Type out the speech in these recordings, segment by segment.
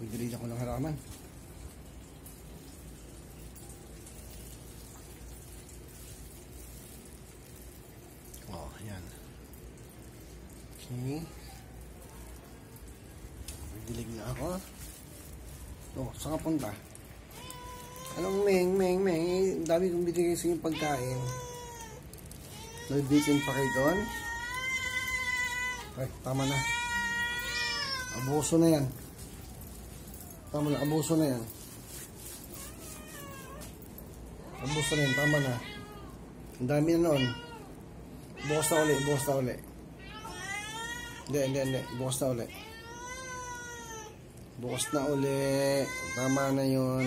Pagdilid ako ng halaman. Oh, ayan. Okay. Pagdilig na ako. Oh, saan ka punta? Anong meng? Dami kong binigay sa inyong pagkain. Nagbitin pa kayo doon? Ay, tama na. Abuso na yan. Tama na, abuso na yan. Abuso na yan, tama na. Ang dami na noon. Bukas na uli. Hindi. Bukas na uli. Bukas na uli. Tama na yun.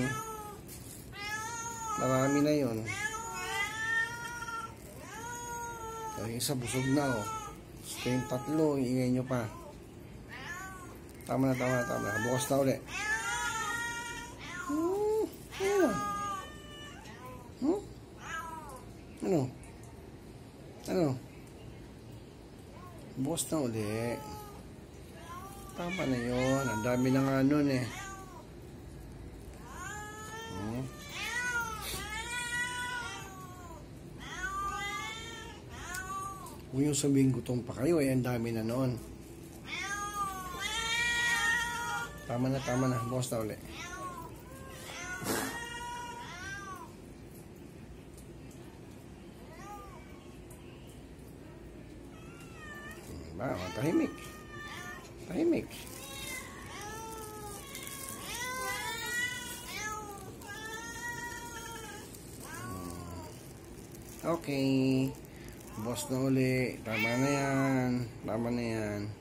Marami na yun. Yung isa busog na, oh. So, yung tatlo, iingay nyo pa. Tama na. Bukas na uli. Ano? Bukas na uli. Tama na yun. Ang dami na nga nun eh. Kung yung sabihin gutom pa kayo, ay ang dami na noon. Tama na. Bukas na uli. Tahimik. Okay. Bukas na uli. Tama na yan.